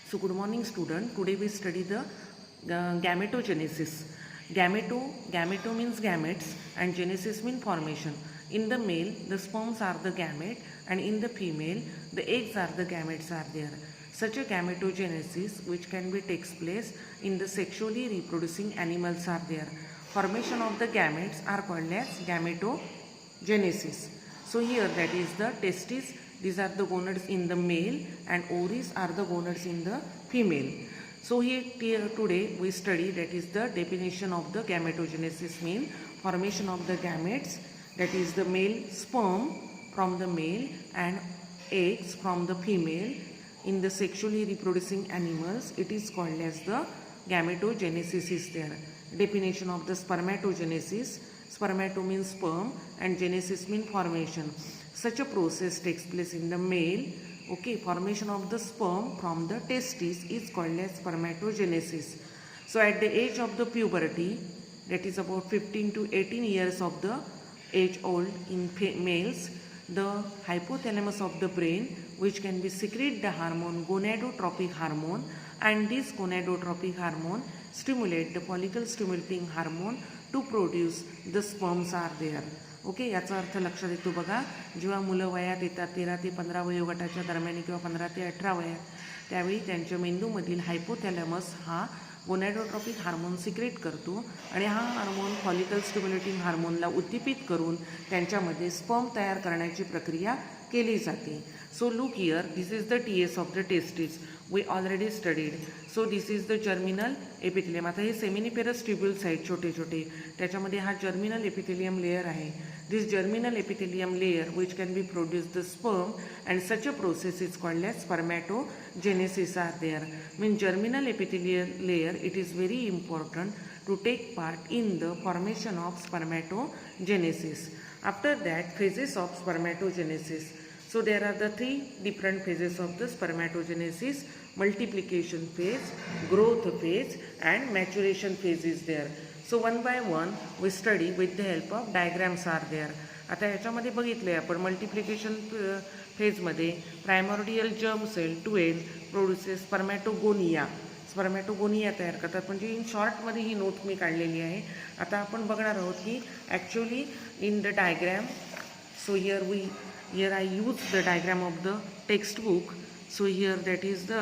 So good morning student. Today we study the gametogenesis. Gameto means gametes and genesis means formation. In the male the sperms are the gamete and in the female the eggs are the gametes are there. Such a gametogenesis which can be takes place in the sexually reproducing animals are there. Formation of the gametes are called as gametogenesis. So here that is the testes. These are the gonads in the male and ovaries are the gonads in the female. So here today we study that is the definition of the gametogenesis mean formation of the gametes, that is the male sperm from the male and eggs from the female in the sexually reproducing animals. It is called as the gametogenesis is there. Definition of the spermatogenesis. Spermato means sperm and genesis means formation. Such a process takes place in the male. Okay, formation of the sperm from the testes is called as spermatogenesis. So at the age of the puberty, that is about 15 to 18 years of the age old in males, the hypothalamus of the brain which can be secrete the hormone gonadotropic hormone, and this gonadotropic hormone stimulate the follicle stimulating hormone to produce the sperms are there. Okay, याचा अर्थ लक्षात येतो बघा. जेव्हा मुलं वयात येतात 13 ते 15 वयोगटाच्या दरम्यान किंवा 15 ते 18 वयात, त्यावेळी त्यांच्या मेंदूमधील हायपोथॅलॅमस हा गोनॅडोट्रॉपिक हार्मोन सिक्रेट करतो आणि हा हार्मोन फॉलिकल स्टिम्युलेटिंग हार्मोनला उद्दीपित करून त्यांच्यामध्ये स्पर्म तयार करण्याची प्रक्रिया केली जाते. So look here, this is the TS of the testis. We already studied. So this is the germinal epithelium. आता हे सेमिनिपेरस ट्युब्युल्स आहेत छोटे छोटे, त्याच्यामध्ये हा जर्मिनल एपिथेलियम लेयर आहे. This germinal epithelium layer which can be produce the sperm and such a process is called as spermatogenesis are there. Means germinal epithelial layer, it is very important to take part in the formation of spermatogenesis. After that, phases of spermatogenesis. So there are the three different phases of the spermatogenesis: multiplication phase, growth phase and maturation phase is there. So one by one we study with the help of diagrams are there. आता याच्यामध्ये बघितले आपण multiplication फेजमध्ये primordial germ cell 12 produces spermatogonia तयार करतात. म्हणजे in शॉर्टमध्ये ही note मी काढलेली आहे. आता आपण बघणार आहोत की actually in the diagram. So here I use the diagram of the text book. So here that is the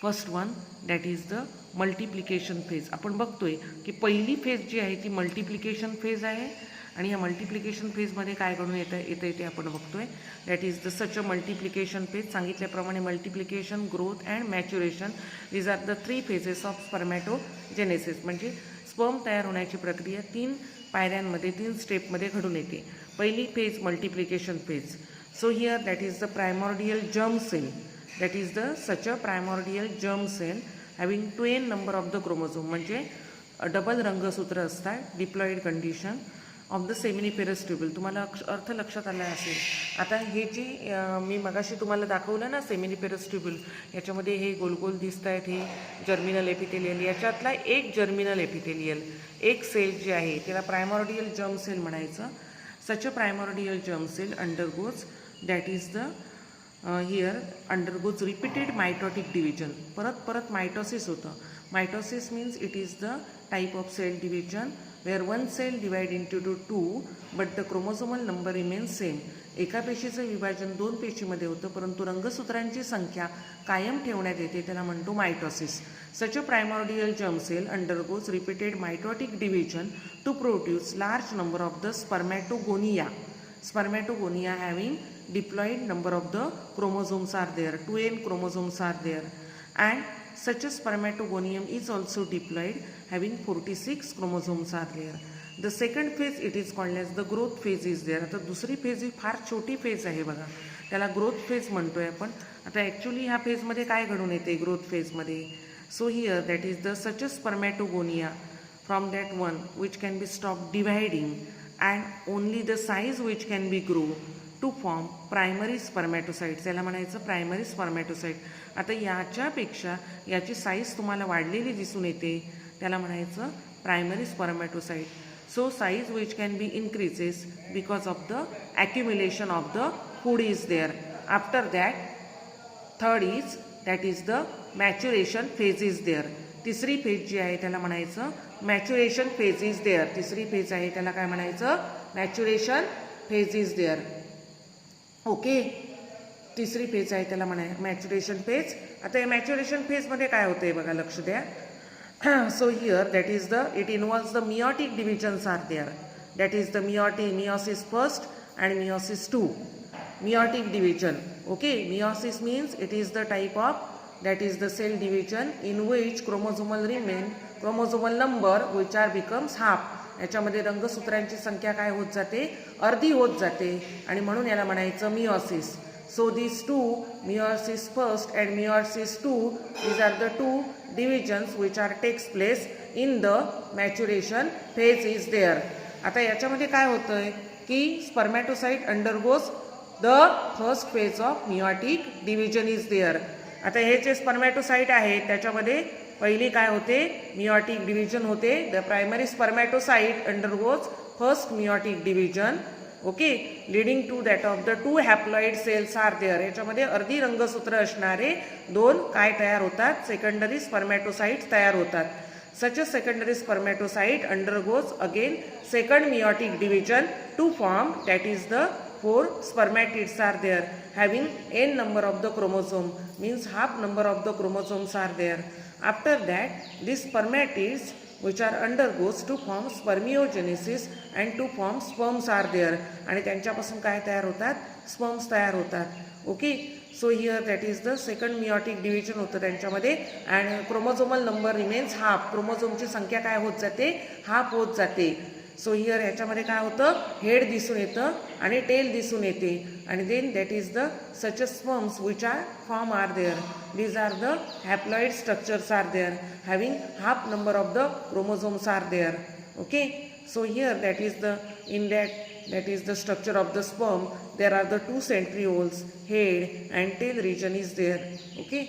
first one, that is the multiplication phase. आपण बघतोय की पहिली फेज जी आहे ती मल्टिप्लिकेशन फेज आहे आणि या मल्टिप्लिकेशन फेजमध्ये काय घडून येतं ते आपण बघतोय. That is the such a multiplication phase. सांगितल्याप्रमाणे multiplication, growth and maturation, these are the 3 phases of spermatogenesis. म्हणजे स्पर्म तयार होण्याची प्रक्रिया 3 पायऱ्यांमध्ये 3 स्टेपमध्ये घडून येते. पहिली phase multiplication phase. So here that is the primordial germ cell. That is the such a primordial germ cell having 12 number of the chromosome. म्हणजे डबल रंगसूत्र असतात. Diploid condition of the seminiferous tubule. तुम्हाला अर्थ लक्षात आला असेल. आता हे जे मी मगाशी तुम्हाला दाखवलं ना सेमिनिपेरस ट्युब्युल, याच्यामध्ये हे गोल गोल दिसत आहेत हे जर्मिनल एपिथेलियल. याच्यातला एक जर्मिनल एपिथेलियल एक सेल जे आहे त्याला प्रायमॉर्डियल जर्म सेल म्हणायचं. Such a primordial germ cell undergoes, that is the here undergoes repeated mitotic division. परत मायटोसिस होतं. Mitosis means it is the type of cell division where one cell divide into two 2 but the chromosomal number remains same. एका पेशीचं विभाजन 2 पेशीमध्ये होतं परंतु रंगसूत्रांची संख्या कायम ठेवण्यात येते, त्याला म्हणतो mitosis. Such a primordial germ cell undergoes repeated mitotic division to produce large number of the spermatogonia. Spermatogonia having diploid number of the chromosomes are there. 12 chromosomes are there. And such a spermatogonium is also diploid having 46 chromosomes are there. The second phase it is called as the growth phase is there. आता दुसरी phase ही फार छोटी phase आहे बघा, त्याला growth phase म्हणतोय आपण. आता ॲक्च्युली ह्या फेजमध्ये काय घडून येते ग्रोथ फेजमध्ये. So here that is the such a spermatogonia from that one which can be stop dividing and only the size which can be grow to form primary spermatocytes. याला म्हणायचं प्रायमरी स्पर्मॅटोसाइट. आता याच्यापेक्षा याची size तुम्हाला वाढलेली दिसून येते, त्याला म्हणायचं primary spermatocyte. So size which can be increases because of the accumulation of the food is there. After that third is that is the maturation phase is there. तिसरी फेज जी आहे त्याला म्हणायचं मॅच्युरेशन फेज इज देअर. तिसरी phase आहे त्याला काय म्हणायचं maturation phase is there. Okay, तिसरी फेज आहे त्याला मॅच्युरेशन फेज. आता या मॅच्युरेशन फेजमध्ये काय होतं आहे बघा, लक्ष द्या. So here that is the it involves the meiotic divisions are there. That is the meiosis first and meiosis two. Meiotic division. Okay, meiosis means it is the type of that is the cell division in which chromosomal number which are becomes half. याच्यामध्ये रंगसूत्रांची संख्या काय होत जाते, अर्धी होत जाते आणि म्हणून याला म्हणायचं meiosis. So these two, meiosis first and meiosis two, these are the two divisions which are takes place in the maturation phase is there. आता याच्यामध्ये काय होतंय की spermatocyte undergoes the first phase of meiotic division is there. आता हे जे spermatocyte आहेत त्याच्यामध्ये पहिली काय होते, मियोटिक डिव्हिजन होते. The primary spermatocyte undergoes first meiotic division. Okay, leading to that of the two haploid cells are there. याच्यामध्ये अर्धी रंगसूत्र असणारे दोन काय तयार होतात, सेकंडरी स्पर्मॅटोसाइट तयार होतात. Such a secondary spermatocyte undergoes again second meiotic division to form that is the 4 spermatids are there having n number of the chromosome, means half number of the chromosomes are there. After that, these spermatids which are undergoes to form spermiogenesis and to form sperms are there. आणि त्यांच्यापासून काय तयार होतात, sperms तयार होतात. Okay, so here that is the second meiotic division होतं त्यांच्यामध्ये. And chromosomal number remains half. क्रोमोझोमची संख्या काय होत जाते, हाफ होत जाते. सो हिअर याच्यामध्ये काय होतं, हेड दिसून येतं आणि टेल दिसून येते. आणि then that is the such sperms which are form are there. These are the haploid structures are there having half number of the chromosomes are there. Okay, so here that is the in that is the structure of the sperm. There are the two centrioles, head and tail region is there. Okay,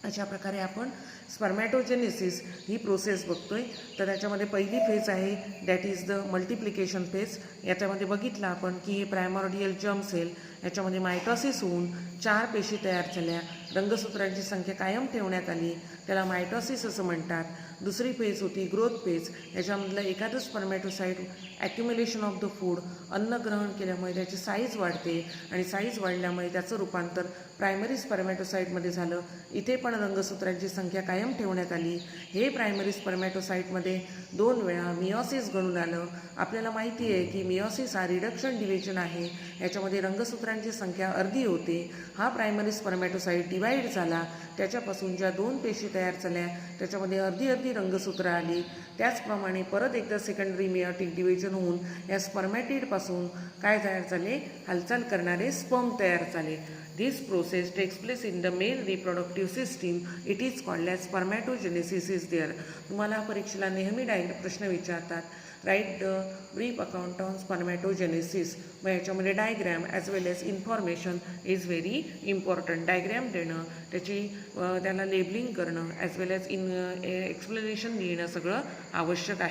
अशा प्रकारे आपण स्पर्मॅटोजेनेसिस ही process बघतोय. तर त्याच्यामध्ये पहिली phase आहे that is the multiplication phase. याच्यामध्ये बघितलं आपण की हे प्रायमॉर्डियल जर्म सेल याच्यामध्ये मायटॉसिस होऊन 4 पेशी तयार झाल्या. रंगसूत्रांची संख्या कायम ठेवण्यात आली, त्याला मायटॉसिस असं म्हणतात. दुसरी फेज होती ग्रोथ फेज. याच्यामधलं एखादं spermatocyte accumulation of the food, अन्न ग्रहण केल्यामुळे त्याची साईज वाढते आणि साईज वाढल्यामुळे त्याचं रूपांतर प्रायमरी स्पर्मॅटोसाइटमध्ये झालं. इथे पण रंगसूत्रांची संख्या कायम ठेवण्यात आली. हे प्रायमरी स्पर्मॅटोसाइटमध्ये 2 वेळा मियोसिस घडून आलं. आपल्याला माहिती आहे की मियोसिस हा रिडक्शन डिव्हिजन आहे. याच्यामध्ये रंगसूत्रांची संख्या अर्धी होते. हा प्रायमरी स्पर्मॅटोसाइट डिवाइड झाला, त्याच्यापासून ज्या 2 पेशी तयार झाल्या त्याच्यामध्ये अर्धी अर्धी रंगसूत्र आली. त्याचप्रमाणे परत एकदा सेकंडरी मियोटिक डिव्हिजन होऊन या स्पर्मॅटिडपासून काय तयार झाले, हालचाल करणारे स्पर्म तयार झाले. This process takes place in the male reproductive system. It is called as spermatogenesis is there. तुम्हाला परीक्षेला नेहमी प्रश्न विचारतात, write the brief account on spermatogenesis. मग याच्यामध्ये diagram as well as information is very important. Diagram देणं, त्याला labelling करणं ॲज वेल एज एक्सप्लेनेशन लिहिणं सगळं आवश्यक आहे.